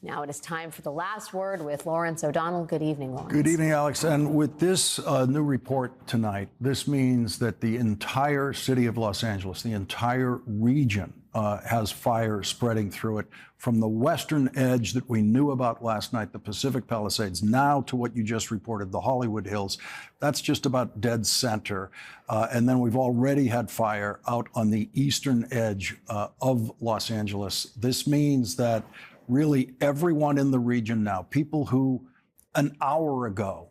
Now it is time for the last word with Lawrence O'Donnell. Good evening, Lawrence. Good evening, Alex. And with this new report tonight, this means that the entire city of Los Angeles, the entire region, has fire spreading through it from the western edge that we knew about last night, the Pacific Palisades, now to what you just reported, the Hollywood Hills. That's just about dead center. And then we've already had fire out on the eastern edge of Los Angeles. This means that really everyone in the region now, people who an hour ago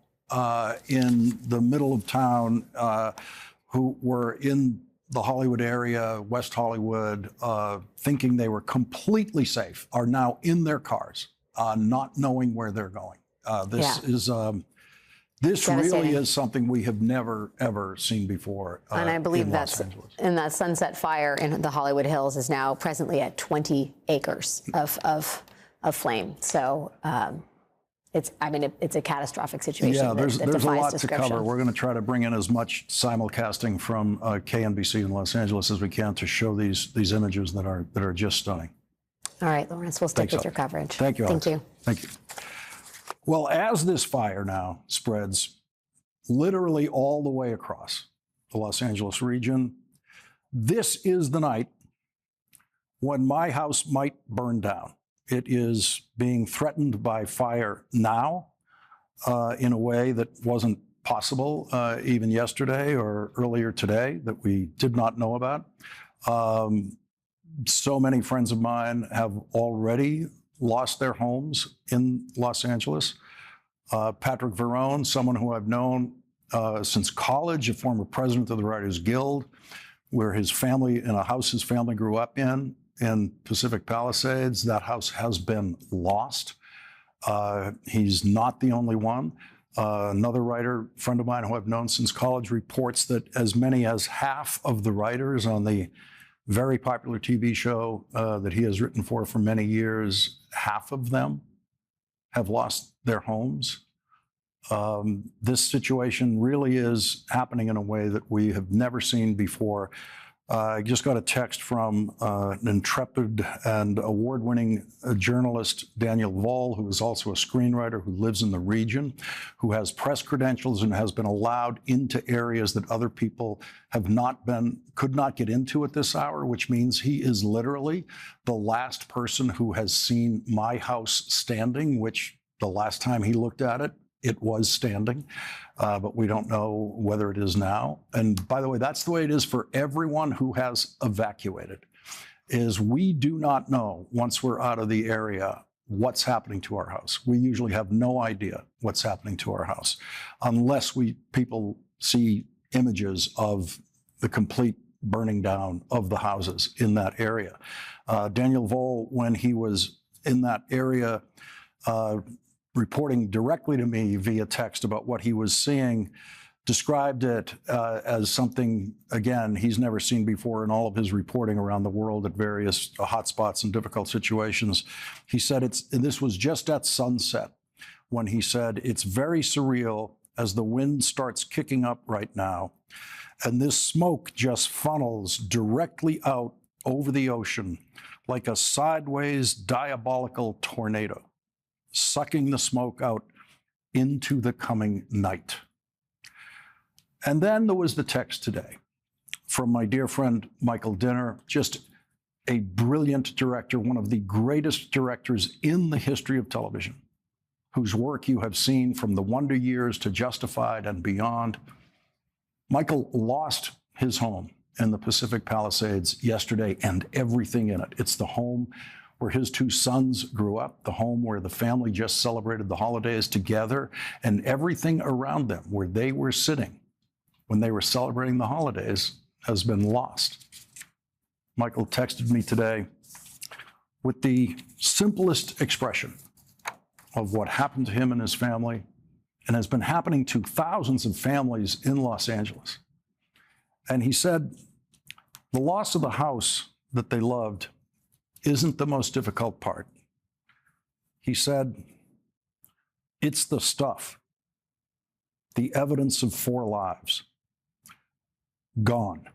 in the middle of town who were in the Hollywood area, West Hollywood, thinking they were completely safe, are now in their cars, not knowing where they're going. This really is something we have never, ever seen before. And I believe that's in that Sunset Fire in the Hollywood Hills is now presently at 20 acres of flame. So it's a catastrophic situation. Yeah, there's a lot to cover. We're going to try to bring in as much simulcasting from KNBC in Los Angeles as we can to show these images that are just stunning. All right, Lawrence, we'll stick with your coverage. Thank you, Alex. Thank you. Thank you. Well, as this fire now spreads literally all the way across the Los Angeles region, this is the night when my house might burn down. It is being threatened by fire now in a way that wasn't possible even yesterday or earlier today that we did not know about. So many friends of mine have already lost their homes in Los Angeles. Patrick Verone, someone who I've known since college, a former president of the Writers Guild, where his family, in a house his family grew up in Pacific Palisades, that house has been lost. He's not the only one. Another writer, friend of mine who I've known since college, reports that as many as half of the writers on the very popular TV show that he has written for many years, half of them have lost their homes. This situation really is happening in a way that we have never seen before. I just got a text from an intrepid and award-winning journalist, Daniel Voll, who is also a screenwriter who lives in the region, who has press credentials and has been allowed into areas that other people could not get into at this hour, which means he is literally the last person who has seen my house standing, which the last time he looked at it, it was standing, but we don't know whether it is now. And by the way, that's the way it is for everyone who has evacuated, is we do not know once we're out of the area what's happening to our house. We usually have no idea what's happening to our house unless people see images of the complete burning down of the houses in that area. Daniel Voll, when he was in that area, reporting directly to me via text about what he was seeing, described it as something, again, he's never seen before in all of his reporting around the world at various hotspots and difficult situations. He said this was just at sunset when he said, it's very surreal as the wind starts kicking up right now, and this smoke just funnels directly out over the ocean like a sideways diabolical tornado, sucking the smoke out into the coming night. And then there was the text today from my dear friend Michael Dinner, just a brilliant director, one of the greatest directors in the history of television, whose work you have seen from The Wonder Years to Justified and beyond. Michael lost his home in the Pacific Palisades yesterday and everything in it. It's the home where his two sons grew up, the home where the family just celebrated the holidays together, and everything around them where they were sitting when they were celebrating the holidays has been lost. Michael texted me today with the simplest expression of what happened to him and his family and has been happening to thousands of families in Los Angeles. And he said, the loss of the house that they loved isn't the most difficult part. He said, it's the stuff, the evidence of 4 lives, gone.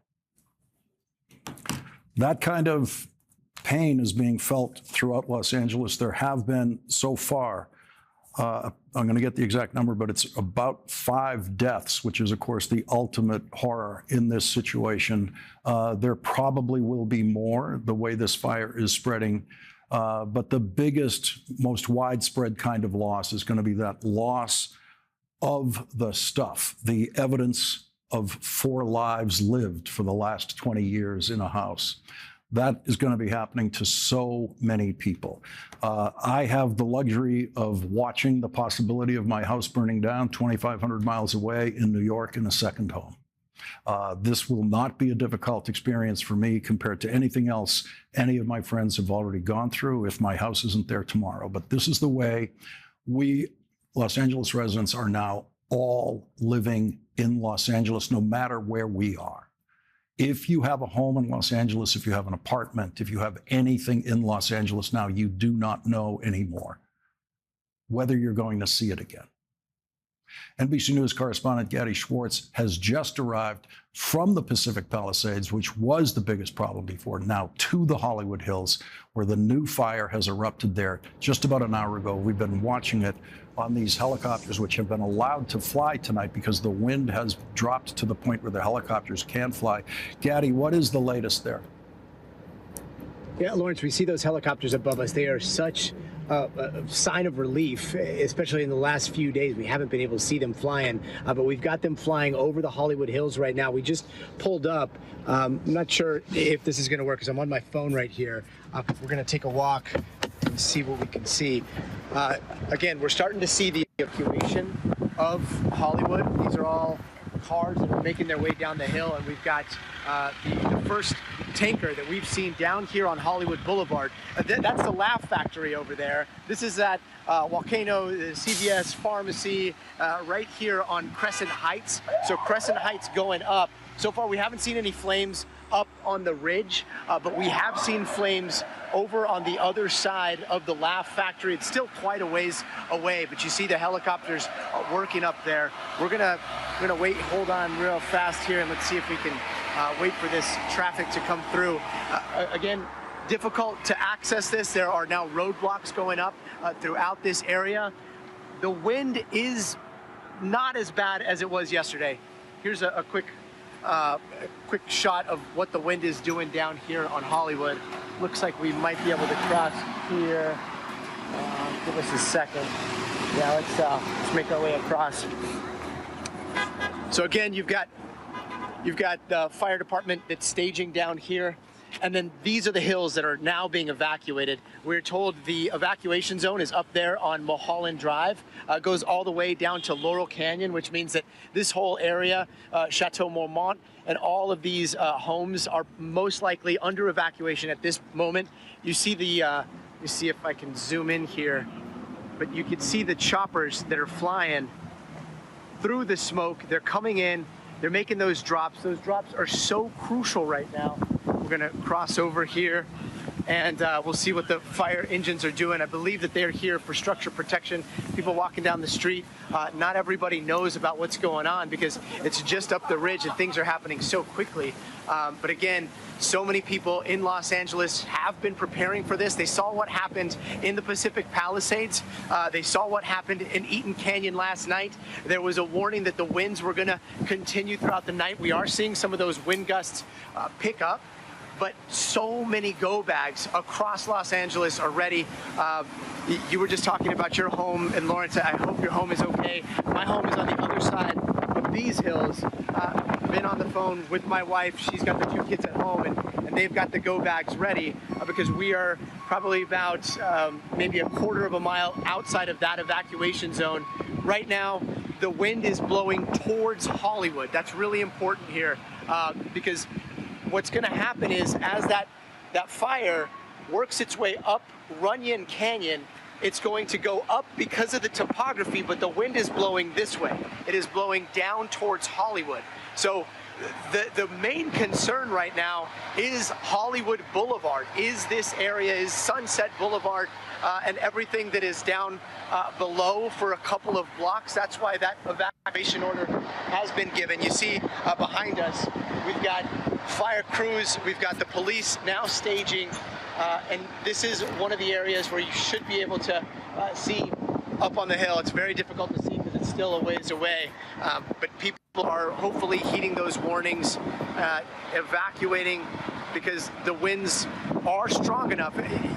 That kind of pain is being felt throughout Los Angeles. There have been so far, I'm going to get the exact number, but it's about 5 deaths, which is, of course, the ultimate horror in this situation. There probably will be more the way this fire is spreading. But the biggest, most widespread kind of loss is going to be that loss of the stuff, the evidence of 4 lives lived for the last 20 years in a house. That is going to be happening to so many people. I have the luxury of watching the possibility of my house burning down 2,500 miles away in New York in a second home. This will not be a difficult experience for me compared to anything else any of my friends have already gone through if my house isn't there tomorrow. But this is the way we Los Angeles residents are now all living in Los Angeles, no matter where we are. If you have a home in Los Angeles, if you have an apartment, if you have anything in Los Angeles now, you do not know anymore whether you're going to see it again. NBC News correspondent Gadi Schwartz has just arrived from the Pacific Palisades, which was the biggest problem before, now to the Hollywood Hills, where the new fire has erupted there just about an hour ago. We've been watching it on these helicopters, which have been allowed to fly tonight because the wind has dropped to the point where the helicopters can fly. Gadi, what is the latest there? Yeah, Lawrence, we see those helicopters above us. They are such a sign of relief, especially in the last few days. We haven't been able to see them flying, but we've got them flying over the Hollywood Hills right now. We just pulled up. I'm not sure if this is going to work because I'm on my phone right here. We're going to take a walk and see what we can see. Again, we're starting to see the evacuation of Hollywood. These are all cars that are making their way down the hill, and we've got the first tanker that we've seen down here on Hollywood Boulevard. That's the Laugh Factory over there. This is at Volcano CVS Pharmacy right here on Crescent Heights. So Crescent Heights going up. So far we haven't seen any flames up on the ridge, but we have seen flames over on the other side of the Laugh Factory. It's still quite a ways away, but you see the helicopters working up there. We're gonna wait, hold on real fast here, and let's see if we can wait for this traffic to come through. Again, difficult to access this. There are now roadblocks going up throughout this area. The wind is not as bad as it was yesterday. Here's a quick shot of what the wind is doing down here on Hollywood. Looks like we might be able to cross here. Give us a second. Yeah, let's make our way across. So again, you've got the fire department that's staging down here, and then these are the hills that are now being evacuated. We're told the evacuation zone is up there on Mulholland Drive, goes all the way down to Laurel Canyon, which means that this whole area, Chateau Marmont, and all of these homes are most likely under evacuation at this moment. You see you see if I can zoom in here, but you can see the choppers that are flying through the smoke. They're coming in, they're making those drops. Those drops are so crucial right now. We're gonna cross over here, and we'll see what the fire engines are doing. I believe that they're here for structure protection. People walking down the street, not everybody knows about what's going on because it's just up the ridge and things are happening so quickly. But again, so many people in Los Angeles have been preparing for this. They saw what happened in the Pacific Palisades. They saw what happened in Eaton Canyon last night. There was a warning that the winds were gonna continue throughout the night. We are seeing some of those wind gusts pick up. But so many go bags across Los Angeles are ready. You were just talking about your home, and Lawrence, I hope your home is okay. My home is on the other side of these hills. I've been on the phone with my wife. She's got the 2 kids at home, and they've got the go bags ready because we are probably about maybe a quarter of a mile outside of that evacuation zone. Right now, the wind is blowing towards Hollywood. That's really important here because what's going to happen is as that fire works its way up Runyon Canyon, it's going to go up because of the topography, but the wind is blowing this way. It is blowing down towards Hollywood. So the main concern right now is Hollywood Boulevard. Is this area, is Sunset Boulevard and everything that is down below for a couple of blocks. That's why that evacuation order has been given. You see behind us, we've got fire crews. We've got the police now staging, and this is one of the areas where you should be able to see up on the hill. It's very difficult to see because it's still a ways away, but people are hopefully heeding those warnings, evacuating, because the winds are strong enough.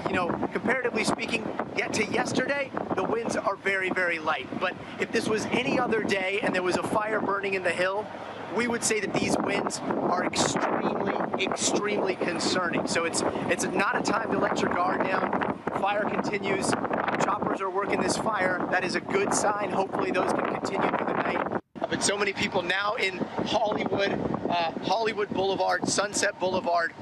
You know, comparatively speaking, yet to yesterday, the winds are very, very light. But if this was any other day and there was a fire burning in the hill, we would say that these winds are extremely, extremely concerning. So it's not a time to let your guard down. Fire continues. Choppers are working this fire. That is a good sign. Hopefully those can continue through the night. But so many people now in Hollywood, Hollywood Boulevard, Sunset Boulevard,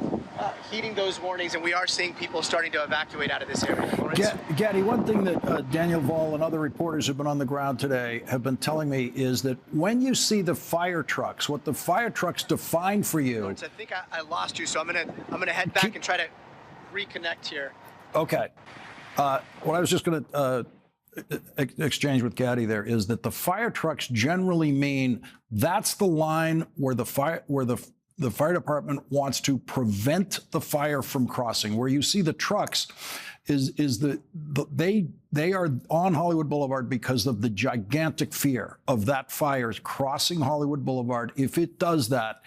heeding those warnings, and we are seeing people starting to evacuate out of this area. Gaddy, one thing that Daniel Vall and other reporters who've been on the ground today have been telling me is that when you see the fire trucks, what the fire trucks define for you. I think I lost you, so I'm gonna head back and try to reconnect here. Okay. What I was just going to exchange with Gaddy there is that the fire trucks generally mean that's the line where the fire department wants to prevent the fire from crossing. Where you see the trucks is they are on Hollywood Boulevard because of the gigantic fear of that fire crossing Hollywood Boulevard. If it does that,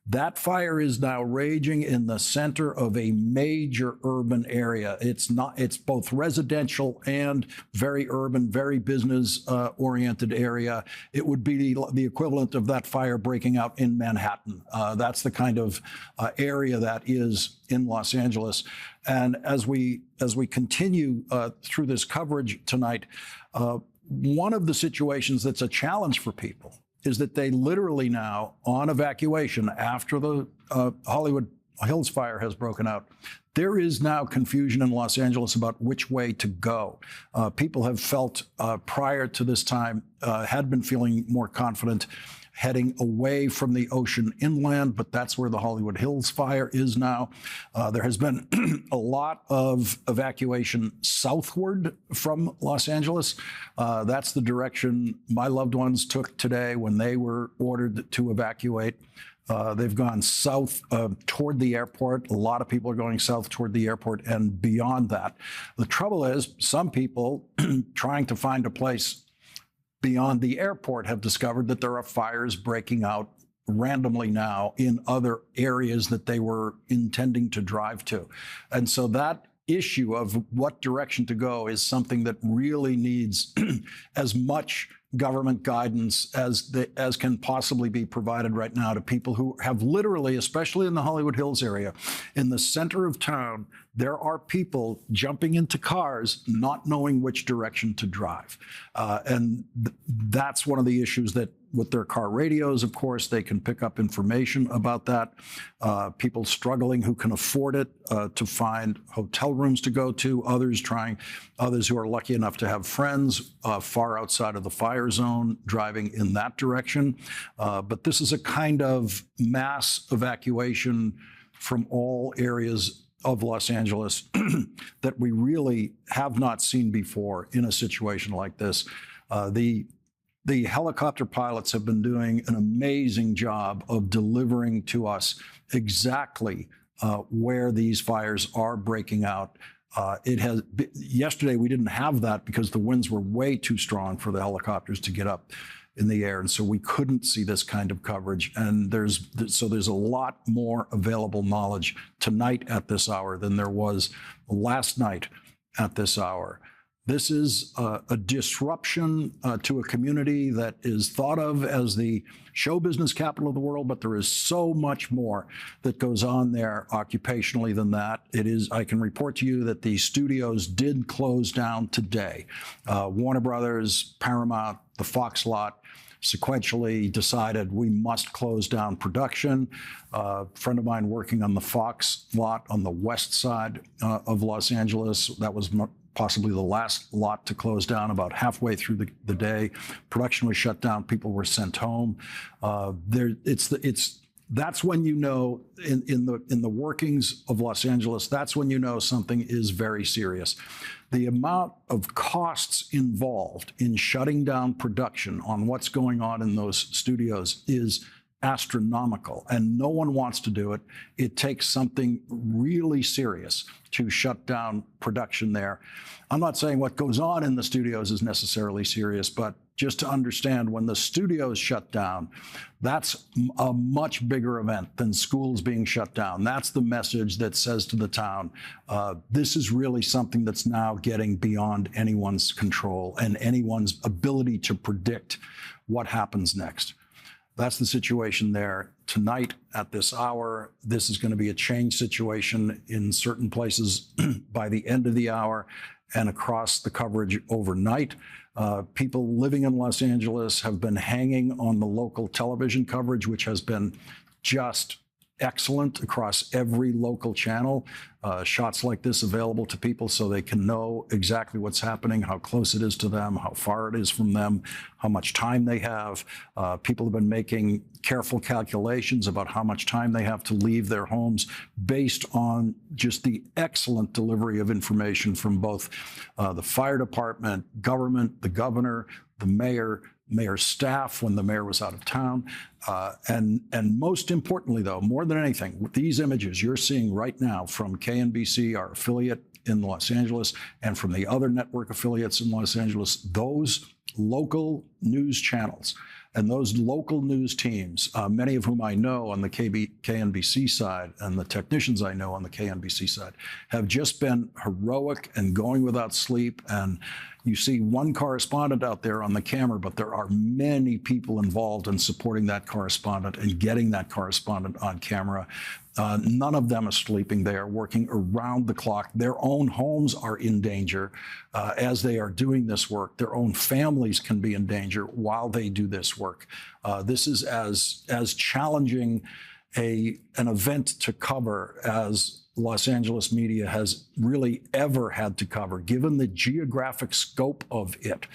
that fire is now raging in the center of a major urban area. It's both residential and very urban, very business oriented area. It would be the equivalent of that fire breaking out in Manhattan. That's the kind of area that is in Los Angeles. And as we continue through this coverage tonight, one of the situations that's a challenge for people is that they literally now, on evacuation after the Hollywood Hills fire has broken out, there is now confusion in Los Angeles about which way to go. People have felt prior to this time, had been feeling more confident heading away from the ocean inland, but that's where the Hollywood Hills fire is now. There has been a lot of evacuation southward from Los Angeles. That's the direction my loved ones took today when they were ordered to evacuate. They've gone south toward the airport. A lot of people are going south toward the airport and beyond that. The trouble is, some people trying to find a place beyond the airport have discovered that there are fires breaking out randomly now in other areas that they were intending to drive to. And so that issue of what direction to go is something that really needs as much government guidance as can possibly be provided right now to people who have literally, especially in the Hollywood Hills area, in the center of town, there are people jumping into cars not knowing which direction to drive. And that's one of the issues that with their car radios, of course, they can pick up information about that. People struggling who can afford it to find hotel rooms to go to, others who are lucky enough to have friends far outside of the fire zone driving in that direction. But this is a kind of mass evacuation from all areas of Los Angeles that we really have not seen before in a situation like this. The helicopter pilots have been doing an amazing job of delivering to us exactly where these fires are breaking out. Yesterday we didn't have that because the winds were way too strong for the helicopters to get up in the air, and so we couldn't see this kind of coverage. And there's a lot more available knowledge tonight at this hour than there was last night at this hour. This is a disruption to a community that is thought of as the show business capital of the world, but there is so much more that goes on there occupationally than that. I can report to you that the studios did close down today. Warner Brothers, Paramount, the Fox lot sequentially decided we must close down production. A friend of mine working on the Fox lot on the west side of Los Angeles, that was possibly the last lot to close down about halfway through the day. Production was shut down. People were sent home. That's when you know in the workings of Los Angeles, that's when you know something is very serious. The amount of costs involved in shutting down production on what's going on in those studios is astronomical, and no one wants to do it. It takes something really serious to shut down production there. I'm not saying what goes on in the studios is necessarily serious, but just to understand, when the studios shut down, that's a much bigger event than schools being shut down. That's the message that says to the town, this is really something that's now getting beyond anyone's control and anyone's ability to predict what happens next. That's the situation there. Tonight, at this hour, this is going to be a change situation in certain places by the end of the hour and across the coverage overnight. People living in Los Angeles have been hanging on the local television coverage, which has been just excellent across every local channel. Shots like this available to people so they can know exactly what's happening, how close it is to them, how far it is from them, how much time they have. People have been making careful calculations about how much time they have to leave their homes based on just the excellent delivery of information from both the fire department, government, the governor, the mayor's staff when the mayor was out of town. And most importantly, though, more than anything, with these images you're seeing right now from KNBC, our affiliate in Los Angeles, and from the other network affiliates in Los Angeles, those local news channels and those local news teams, many of whom I know on the KNBC side and the technicians I know on the KNBC side, have just been heroic and going without sleep. And you see one correspondent out there on the camera, but there are many people involved in supporting that correspondent and getting that correspondent on camera. None of them are sleeping. They are working around the clock. Their own homes are in danger as they are doing this work. Their own families can be in danger while they do this work. This is as challenging an event to cover as Los Angeles media has really ever had to cover, given the geographic scope of it.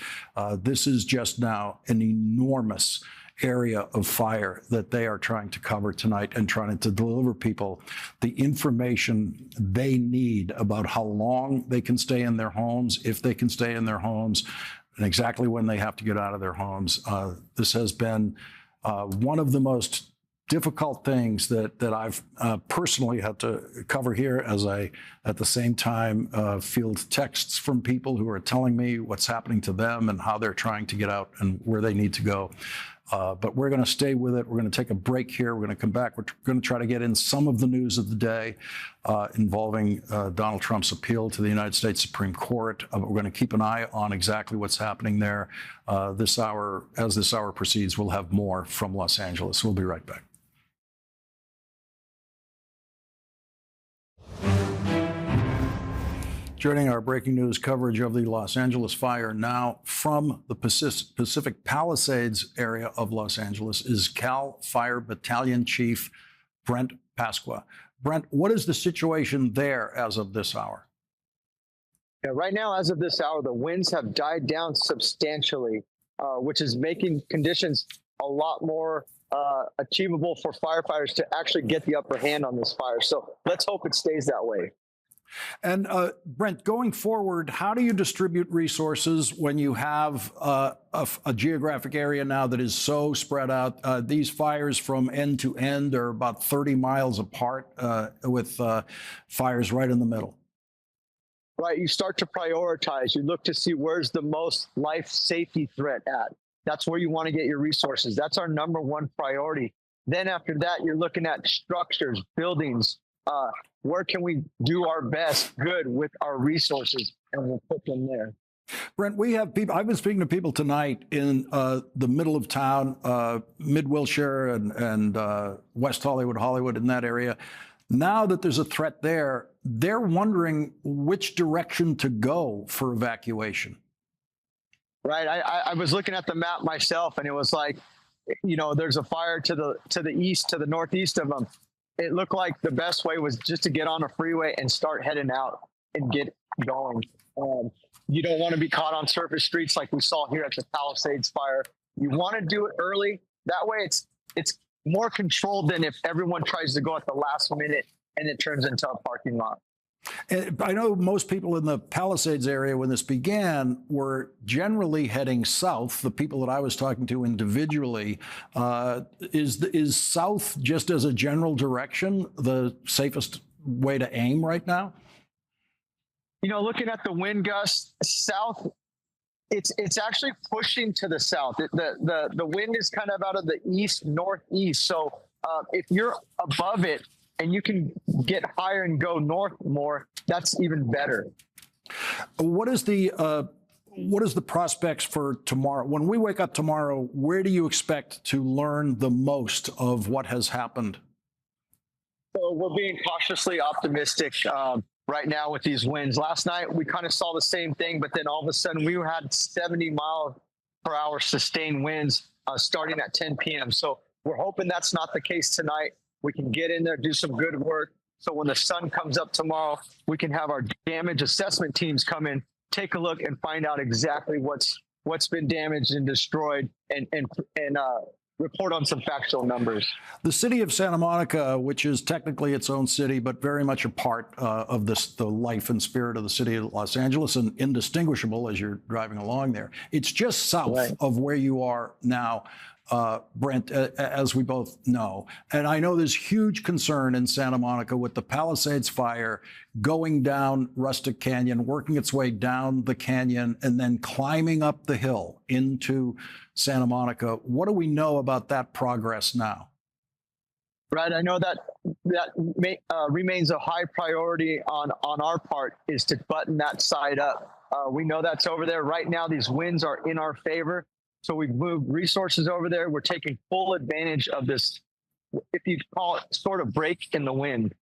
This is just now an enormous area of fire that they are trying to cover tonight and trying to deliver people the information they need about how long they can stay in their homes, if they can stay in their homes, and exactly when they have to get out of their homes. This has been one of the most difficult things that I've personally had to cover here, as I, at the same time, field texts from people who are telling me what's happening to them and how they're trying to get out and where they need to go. But we're going to stay with it. We're going to take a break here. We're going to come back. We're going to try to get in some of the news of the day involving Donald Trump's appeal to the United States Supreme Court. We're going to keep an eye on exactly what's happening there. This hour, as this hour proceeds, we'll have more from Los Angeles. We'll be right back. Joining our breaking news coverage of the Los Angeles fire now from the Pacific Palisades area of Los Angeles is Cal Fire Battalion Chief Brent Pasqua. Brent, what is the situation there as of this hour? Yeah, right now, as of this hour, the winds have died down substantially, which is making conditions a lot more achievable for firefighters to actually get the upper hand on this fire. So let's hope it stays that way. And Brent, going forward, how do you distribute resources when you have a geographic area now that is so spread out? These fires from end to end are about 30 miles apart with fires right in the middle. Right. You start to prioritize. You look to see where's the most life safety threat at. That's where you want to get your resources. That's our number one priority. Then after that, you're looking at structures, buildings. Where can we do our best good with our resources, and we'll put them there. Brent, we have people. I've been speaking to people tonight in the middle of town, Mid-Wilshire and West Hollywood, in that area. Now that there's a threat there, they're wondering which direction to go for evacuation. Right. I was looking at the map myself, and it was like, you know, there's a fire to the east, to the northeast of them. It looked like the best way was just to get on a freeway and start heading out and get going. You don't want to be caught on surface streets like we saw here at the Palisades fire. You want to do it early. That way it's more controlled than if everyone tries to go at the last minute and it turns into a parking lot. And I know most people in the Palisades area when this began were generally heading south. The people that I was talking to individually, is south, just as a general direction, the safest way to aim right now? Looking at the wind gusts south, it's actually pushing to the south. The wind is kind of out of the east northeast. So if you're above it and you can get higher and go north more, that's even better. What is the prospects for tomorrow? When we wake up tomorrow, where do you expect to learn the most of what has happened? So we're being cautiously optimistic right now with these winds. Last night, we kind of saw the same thing, but then all of a sudden we had 70-mile-per-hour sustained winds starting at 10 p.m. So we're hoping that's not the case tonight. We can get in there, do some good work. So when the sun comes up tomorrow, we can have our damage assessment teams come in, take a look, and find out exactly what's been damaged and destroyed, and report on some factual numbers. The city of Santa Monica, which is technically its own city, but very much a part of the life and spirit of the city of Los Angeles, and indistinguishable as you're driving along there. It's just south of where you are now, Brent, as we both know. And I know there's huge concern in Santa Monica with the Palisades fire going down Rustic Canyon, working its way down the canyon, and then climbing up the hill into Santa Monica. What do we know about that progress now? Right. I know that remains a high priority on our part, is to button that side up. We know that's over there. Right now, these winds are in our favor. So we've moved resources over there. We're taking full advantage of this, if you call it, sort of break in the wind.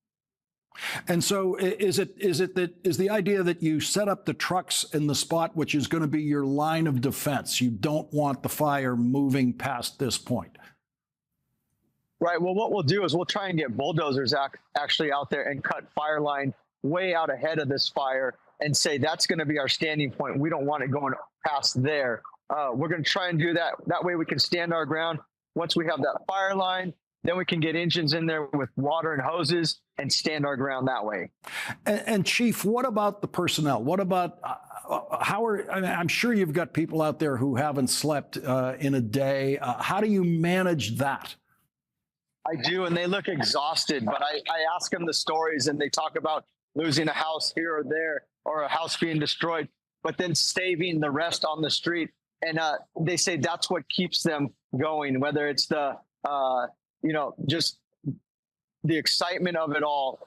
And so is the idea that you set up the trucks in the spot which is going to be your line of defense? You don't want the fire moving past this point. Right. Well, what we'll do is we'll try and get bulldozers actually out there and cut fire line way out ahead of this fire and say that's going to be our standing point. We don't want it going past there. We're going to try and do that. That way we can stand our ground. Once we have that fire line, then we can get engines in there with water and hoses and stand our ground that way. And Chief, what about the personnel? What about I'm sure you've got people out there who haven't slept in a day. How do you manage that? I do, and they look exhausted, but I ask them the stories, and they talk about losing a house here or there, or a house being destroyed, but then saving the rest on the street. And they say that's what keeps them going, whether it's the, just the excitement of it all.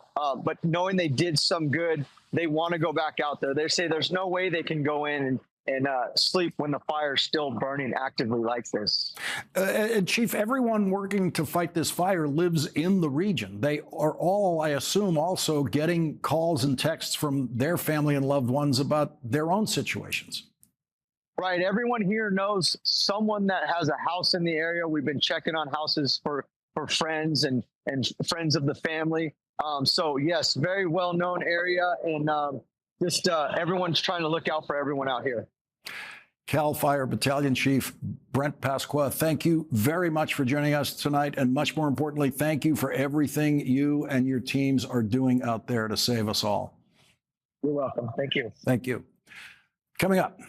But knowing they did some good, they want to go back out there. They say there's no way they can go in and sleep when the fire's still burning actively like this. And Chief, everyone working to fight this fire lives in the region. They are all, I assume, also getting calls and texts from their family and loved ones about their own situations. Right. Everyone here knows someone that has a house in the area. We've been checking on houses for friends and friends of the family. So, yes, very well-known area. And just everyone's trying to look out for everyone out here. Cal Fire Battalion Chief Brent Pasqua, thank you very much for joining us tonight. And much more importantly, thank you for everything you and your teams are doing out there to save us all. You're welcome. Thank you. Thank you. Coming up.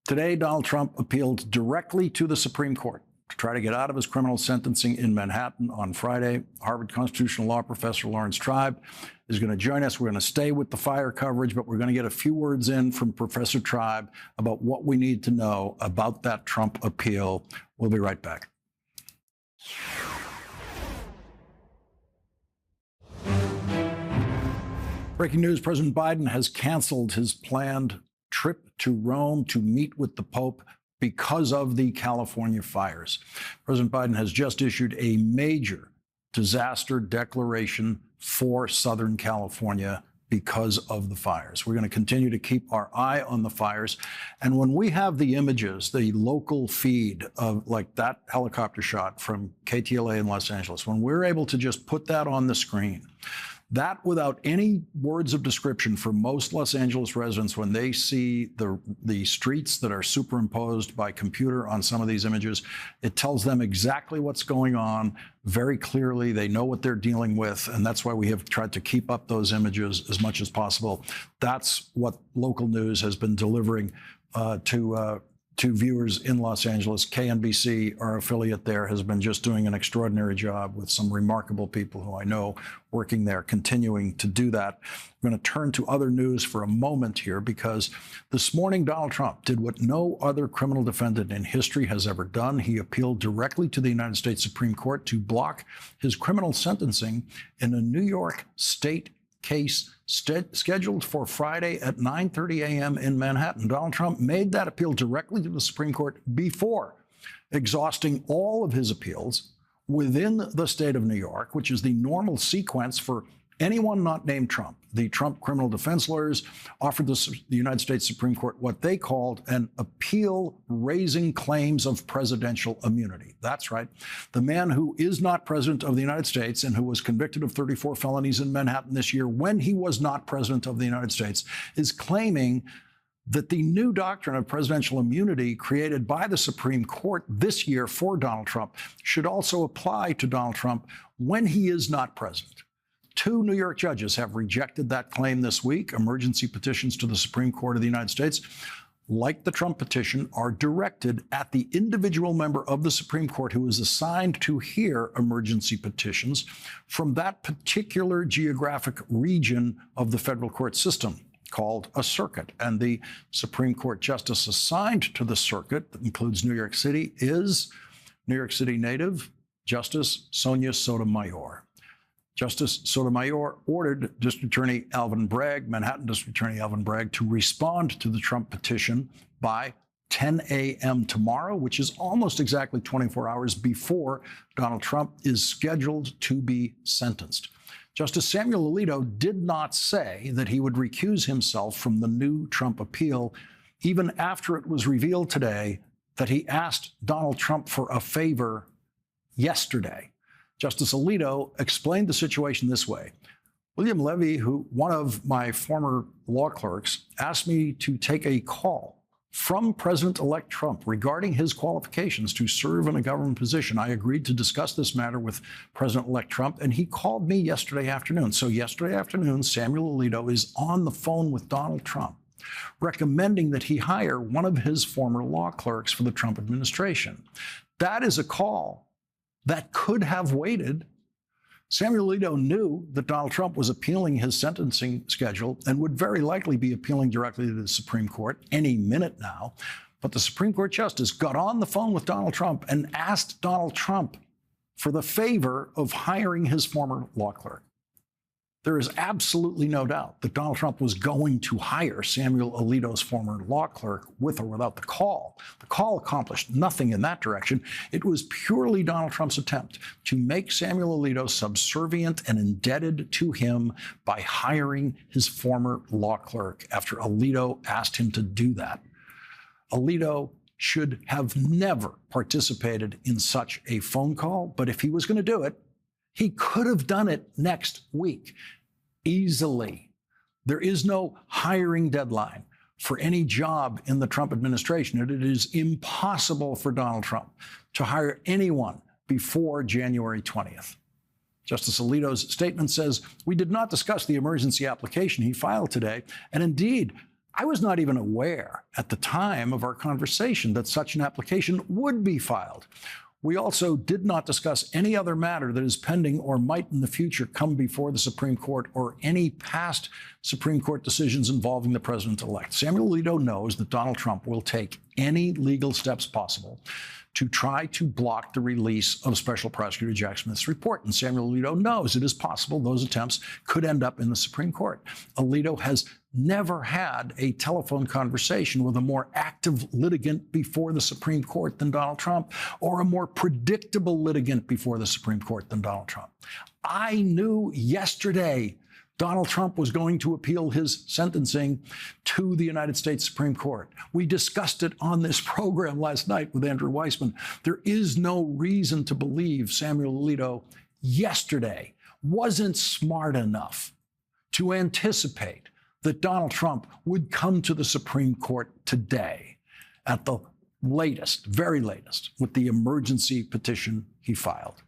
Today, Donald Trump appealed directly to the Supreme Court to try to get out of his criminal sentencing in Manhattan on Friday. Harvard constitutional law professor Lawrence Tribe is going to join us. We're going to stay with the fire coverage, but we're going to get a few words in from Professor Tribe about what we need to know about that Trump appeal. We'll be right back. Breaking news, President Biden has canceled his planned trip to Rome to meet with the Pope because of the California fires. President Biden has just issued a major disaster declaration for Southern California because of the fires. We're going to continue to keep our eye on the fires. And when we have the images, the local feed of like that helicopter shot from KTLA in Los Angeles, when we're able to just put that on the screen, That, without any words of description, for most Los Angeles residents, when they see the streets that are superimposed by computer on some of these images, it tells them exactly what's going on very clearly. They know what they're dealing with, and that's why we have tried to keep up those images as much as possible. That's what local news has been delivering to viewers in Los Angeles. KNBC, our affiliate there, has been just doing an extraordinary job with some remarkable people who I know working there, continuing to do that. I'm going to turn to other news for a moment here, because this morning Donald Trump did what no other criminal defendant in history has ever done. He appealed directly to the United States Supreme Court to block his criminal sentencing in a New York State case scheduled for Friday at 9:30 a.m. in Manhattan. Donald Trump made that appeal directly to the Supreme Court before exhausting all of his appeals within the state of New York, which is the normal sequence for anyone not named Trump. The Trump criminal defense lawyers offered the United States Supreme Court what they called an appeal raising claims of presidential immunity. That's right. The man who is not president of the United States and who was convicted of 34 felonies in Manhattan this year when he was not president of the United States is claiming that the new doctrine of presidential immunity created by the Supreme Court this year for Donald Trump should also apply to Donald Trump when he is not president. 2 New York judges have rejected that claim this week. Emergency petitions to the Supreme Court of the United States, like the Trump petition, are directed at the individual member of the Supreme Court who is assigned to hear emergency petitions from that particular geographic region of the federal court system, called a circuit. And the Supreme Court justice assigned to the circuit, that includes New York City, is New York City native Justice Sonia Sotomayor. Justice Sotomayor ordered District Attorney Alvin Bragg, Manhattan District Attorney Alvin Bragg, to respond to the Trump petition by 10 a.m. tomorrow, which is almost exactly 24 hours before Donald Trump is scheduled to be sentenced. Justice Samuel Alito did not say that he would recuse himself from the new Trump appeal, even after it was revealed today that he asked Donald Trump for a favor yesterday. Justice Alito explained the situation this way. William Levy, one of my former law clerks, asked me to take a call from President-elect Trump regarding his qualifications to serve in a government position. I agreed to discuss this matter with President-elect Trump, and he called me yesterday afternoon. So yesterday afternoon, Samuel Alito is on the phone with Donald Trump, recommending that he hire one of his former law clerks for the Trump administration. That is a call that could have waited. Samuel Alito knew that Donald Trump was appealing his sentencing schedule and would very likely be appealing directly to the Supreme Court any minute now. But the Supreme Court justice got on the phone with Donald Trump and asked Donald Trump for the favor of hiring his former law clerk. There is absolutely no doubt that Donald Trump was going to hire Samuel Alito's former law clerk with or without the call. The call accomplished nothing in that direction. It was purely Donald Trump's attempt to make Samuel Alito subservient and indebted to him by hiring his former law clerk after Alito asked him to do that. Alito should have never participated in such a phone call, but if he was going to do it, he could have done it next week, easily. There is no hiring deadline for any job in the Trump administration, and it is impossible for Donald Trump to hire anyone before January 20th. Justice Alito's statement says, "We did not discuss the emergency application he filed today, and indeed, I was not even aware at the time of our conversation that such an application would be filed. We also did not discuss any other matter that is pending or might in the future come before the Supreme Court or any past Supreme Court decisions involving the president-elect." Samuel Alito knows that Donald Trump will take any legal steps possible to try to block the release of Special Prosecutor Jack Smith's report. And Samuel Alito knows it is possible those attempts could end up in the Supreme Court. Alito has never had a telephone conversation with a more active litigant before the Supreme Court than Donald Trump, or a more predictable litigant before the Supreme Court than Donald Trump. I knew yesterday Donald Trump was going to appeal his sentencing to the United States Supreme Court. We discussed it on this program last night with Andrew Weissman. There is no reason to believe Samuel Alito yesterday wasn't smart enough to anticipate that Donald Trump would come to the Supreme Court today at the latest, very latest, with the emergency petition he filed.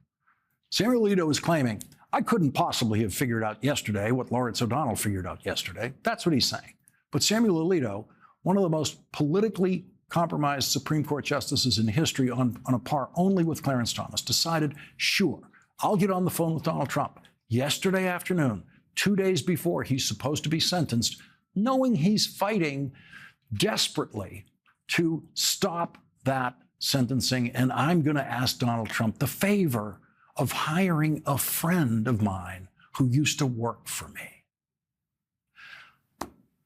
Samuel Alito is claiming, I couldn't possibly have figured out yesterday what Lawrence O'Donnell figured out yesterday. That's what he's saying. But Samuel Alito, one of the most politically compromised Supreme Court justices in history, on a par only with Clarence Thomas, decided, sure, I'll get on the phone with Donald Trump yesterday afternoon, 2 days before he's supposed to be sentenced, knowing he's fighting desperately to stop that sentencing. And I'm going to ask Donald Trump the favor of hiring a friend of mine who used to work for me.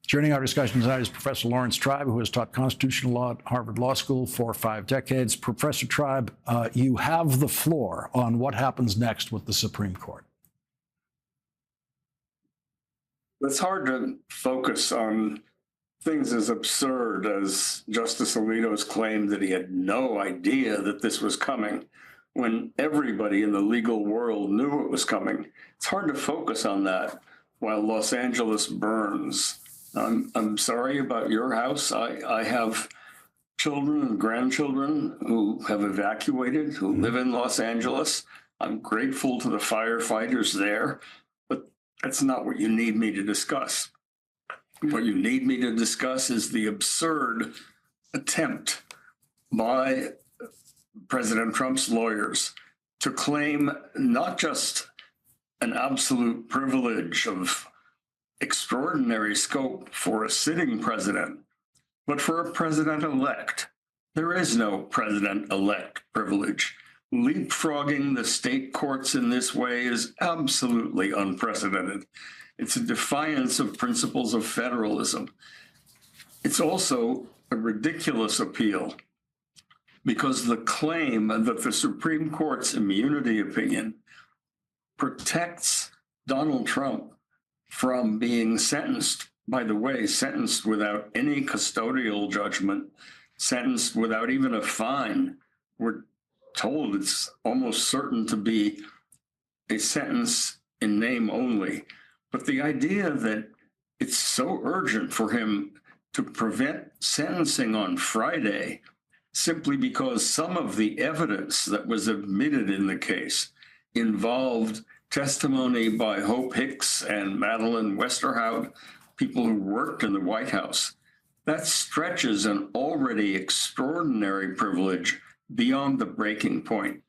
Joining our discussion tonight is Professor Laurence Tribe, who has taught constitutional law at Harvard Law School for 5 decades. Professor Tribe, you have the floor on what happens next with the Supreme Court. It's hard to focus on things as absurd as Justice Alito's claim that he had no idea that this was coming when everybody in the legal world knew it was coming. It's hard to focus on that while Los Angeles burns. I'm sorry about your house. I have children and grandchildren who have evacuated, who live in Los Angeles. I'm grateful to the firefighters there, but that's not what you need me to discuss. What you need me to discuss is the absurd attempt by President Trump's lawyers to claim not just an absolute privilege of extraordinary scope for a sitting president, but for a president-elect. There is no president-elect privilege. Leapfrogging the state courts in this way is absolutely unprecedented. It's a defiance of principles of federalism. It's also a ridiculous appeal because the claim that the Supreme Court's immunity opinion protects Donald Trump from being sentenced, by the way, sentenced without any custodial judgment, sentenced without even a fine. We're told it's almost certain to be a sentence in name only. But the idea that it's so urgent for him to prevent sentencing on Friday simply because some of the evidence that was admitted in the case involved testimony by Hope Hicks and Madeleine Westerhout, people who worked in the White House, that stretches an already extraordinary privilege beyond the breaking point.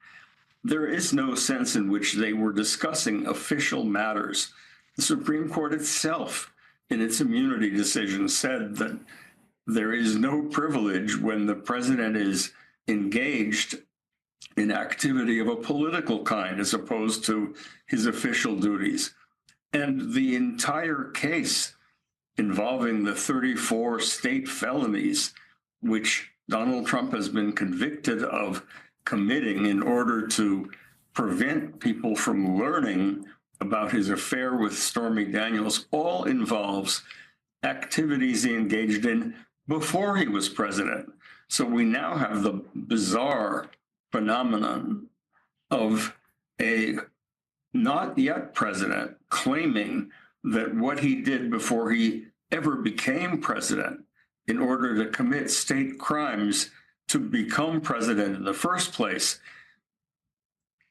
There is no sense in which they were discussing official matters. The Supreme Court itself, in its immunity decision, said that there is no privilege when the president is engaged in activity of a political kind as opposed to his official duties. And the entire case involving the 34 state felonies, which Donald Trump has been convicted of committing in order to prevent people from learning about his affair with Stormy Daniels, all involves activities he engaged in before he was president. So we now have the bizarre phenomenon of a not yet president claiming that what he did before he ever became president in order to commit state crimes to become president in the first place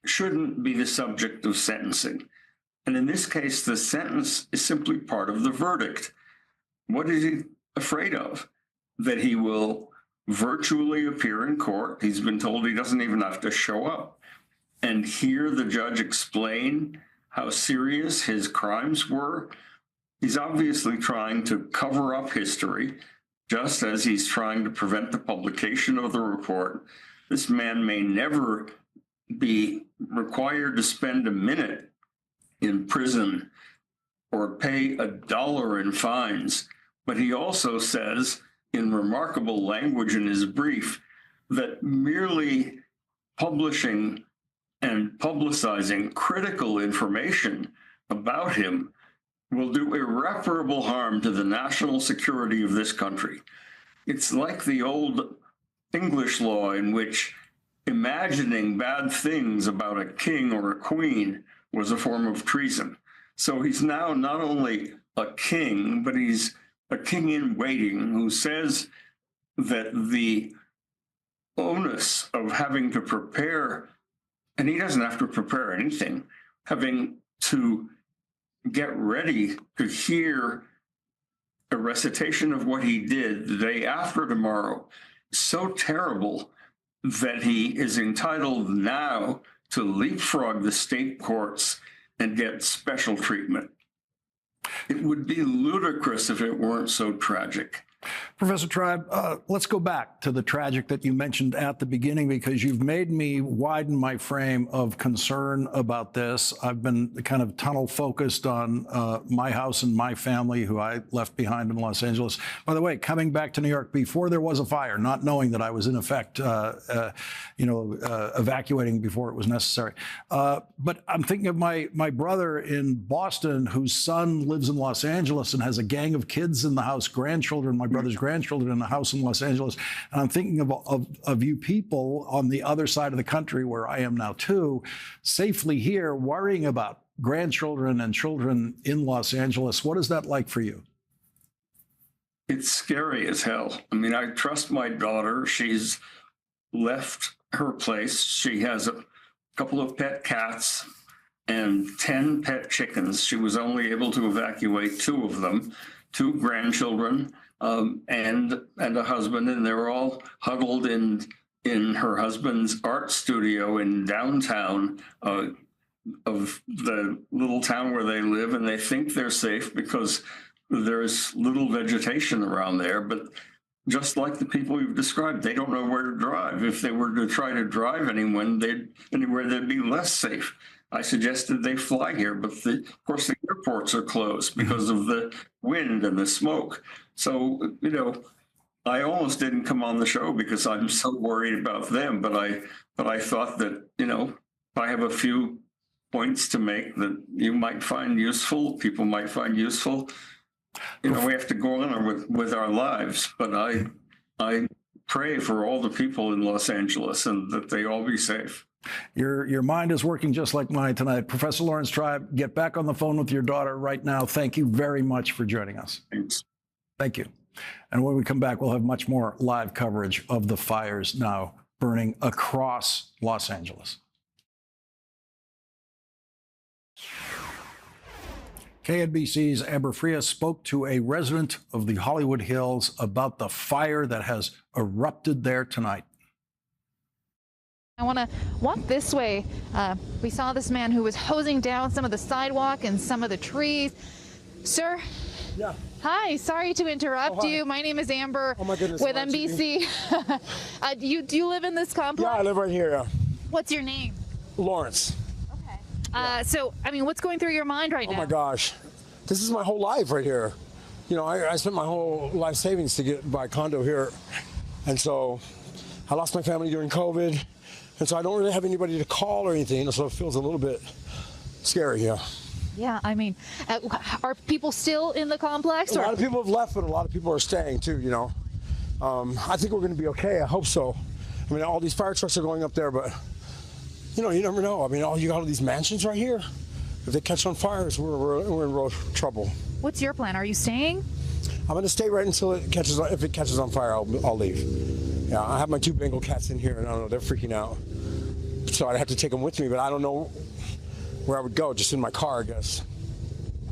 shouldn't be the subject of sentencing. And in this case, the sentence is simply part of the verdict. What is he afraid of? That he will virtually appear in court. He's been told he doesn't even have to show up and hear the judge explain how serious his crimes were. He's obviously trying to cover up history, just as he's trying to prevent the publication of the report. This man may never be required to spend a minute in prison or pay $1 in fines, but he also says in remarkable language in his brief that merely publishing and publicizing critical information about him will do irreparable harm to the national security of this country. It's like the old English law in which imagining bad things about a king or a queen was a form of treason. So he's now not only a king, but he's a king in waiting who says that the onus of having to prepare, and he doesn't have to prepare anything, having to get ready to hear a recitation of what he did the day after tomorrow, so terrible that he is entitled now to leapfrog the state courts and get special treatment. It would be ludicrous if it weren't so tragic. Professor Tribe, let's go back to the tragic that you mentioned at the beginning, because you've made me widen my frame of concern about this. I've been kind of tunnel focused on my house and my family, who I left behind in Los Angeles. By the way, coming back to New York before there was a fire, not knowing that I was in effect, evacuating before it was necessary. But I'm thinking of my brother in Boston, whose son lives in Los Angeles and has a gang of kids in the house, grandchildren, my brother's grandchildren in a house in Los Angeles. And I'm thinking of you people on the other side of the country, where I am now too, safely here, worrying about grandchildren and children in Los Angeles. What is that like for you? It's scary as hell. I mean, I trust my daughter. She's left her place. She has a couple of pet cats and 10 pet chickens. She was only able to evacuate 2 of them, 2 grandchildren, and a husband, and they're all huddled in her husband's art studio in downtown of the little town where they live, and they think they're safe because there's little vegetation around there. But just like the people you've described, they don't know where to drive. If they were to try to drive anywhere, they'd be less safe. I suggested they fly here, but of course the airports are closed because of the wind and the smoke. So, I almost didn't come on the show because I'm so worried about them. But I thought that, if I have a few points to make that you might find useful, people might find useful, we have to go on with our lives. But I pray for all the people in Los Angeles and that they all be safe. Your mind is working just like mine tonight. Professor Laurence Tribe, get back on the phone with your daughter right now. Thank you very much for joining us. Thanks. Thank you. And when we come back, we'll have much more live coverage of the fires now burning across Los Angeles. KNBC's Amber Frias spoke to a resident of the Hollywood Hills about the fire that has erupted there tonight. I want to walk this way. We saw this man who was hosing down some of the sidewalk and some of the trees. Sir? Yeah. Hi, sorry to interrupt you. My name is Amber my goodness, with NBC. Do you live in this complex? Yeah, I live right here, yeah. What's your name? Lawrence. Okay. So, what's going through your mind right now? Oh my gosh. This is my whole life right here. I spent my whole life savings to get my condo here. And so I lost my family during COVID. And so I don't really have anybody to call or anything. So it feels a little bit scary, yeah. Yeah, are people still in the complex? A lot of people have left, but a lot of people are staying too, I think we're going to be okay. I hope so. All these fire trucks are going up there, but, you never know. You got all these mansions right here. If they catch on fire, we're in real trouble. What's your plan? Are you staying? I'm going to stay right until it catches on. If it catches on fire, I'll leave. Yeah, I have my 2 Bengal cats in here, and I don't know, they're freaking out. So I'd have to take them with me, but I don't know where I would go, just in my car, I guess.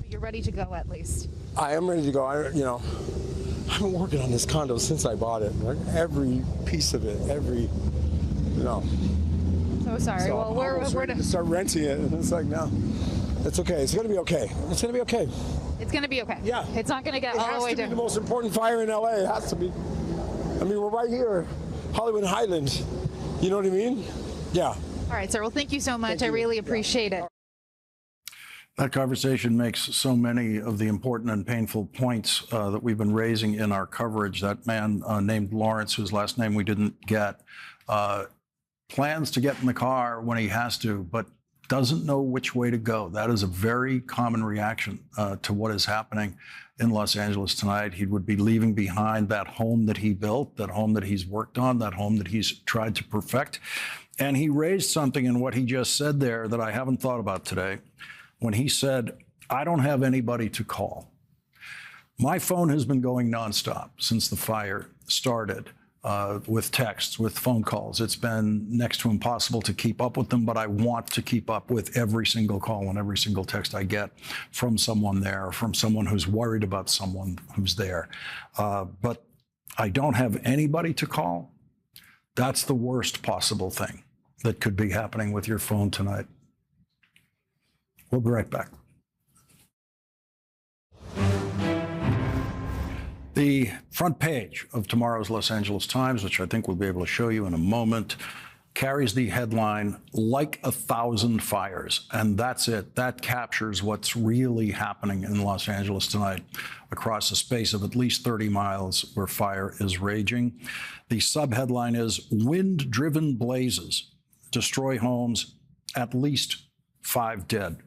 You're ready to go at least. I am ready to go. I've been working on this condo since I bought it. Like every piece of it, So sorry. So well, we're ready to start renting it, and it's like, no, it's okay. It's going to be okay. It's going to be okay. It's going to be okay. Yeah. It's not going to get all the way It has to be down. the most important fire in LA. It has to be. We're right here, Hollywood Highland. You know what I mean? Yeah. All right, sir. Well, thank you so much. Thank you. I really appreciate it. That conversation makes so many of the important and painful points that we've been raising in our coverage. That man named Lawrence, whose last name we didn't get, plans to get in the car when he has to, but doesn't know which way to go. That is a very common reaction to what is happening in Los Angeles tonight. He would be leaving behind that home that he built, that home that he's worked on, that home that he's tried to perfect. And he raised something in what he just said there that I haven't thought about today, when he said, I don't have anybody to call. My phone has been going nonstop since the fire started. With texts, with phone calls. It's been next to impossible to keep up with them, but I want to keep up with every single call and every single text I get from someone there, from someone who's worried about someone who's there. But I don't have anybody to call. That's the worst possible thing that could be happening with your phone tonight. We'll be right back. The front page of tomorrow's Los Angeles Times, which I think we'll be able to show you in a moment, carries the headline, "Like 1,000 Fires." And that's it. That captures what's really happening in Los Angeles tonight across a space of at least 30 miles where fire is raging. The subheadline is, "Wind-driven blazes destroy homes, at least 5 dead."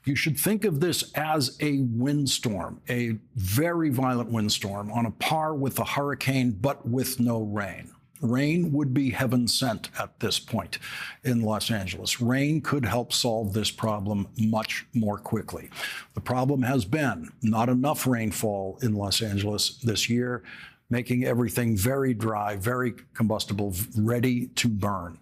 You should think of this as a windstorm, a very violent windstorm on a par with a hurricane, but with no rain. Rain would be heaven sent at this point in Los Angeles. Rain could help solve this problem much more quickly. The problem has been not enough rainfall in Los Angeles this year, making everything very dry, very combustible, ready to burn.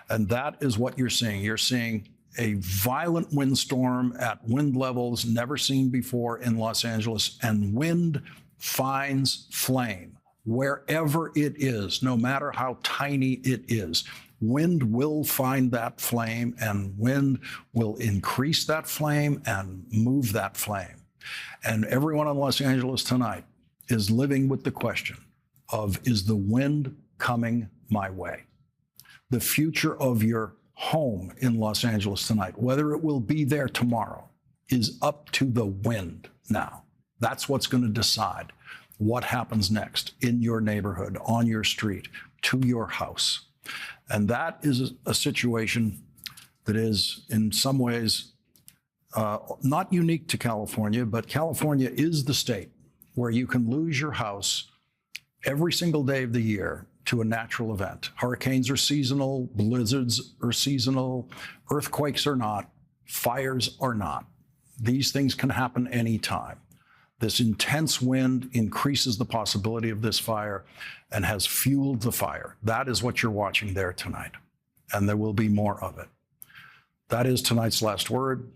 And that is what you're seeing. You're seeing a violent windstorm at wind levels never seen before in Los Angeles, and wind finds flame wherever it is, no matter how tiny it is. Wind will find that flame, and wind will increase that flame and move that flame. And everyone in Los Angeles tonight is living with the question of, is the wind coming my way? The future of your home in Los Angeles tonight, whether it will be there tomorrow, is up to the wind now. That's what's going to decide what happens next in your neighborhood, on your street, to your house. And that is a situation that is in some ways not unique to California, but California is the state where you can lose your house every single day of the year to a natural event. Hurricanes are seasonal, blizzards are seasonal, earthquakes are not, fires are not. These things can happen anytime. This intense wind increases the possibility of this fire and has fueled the fire. That is what you're watching there tonight, and there will be more of it. That is tonight's last word.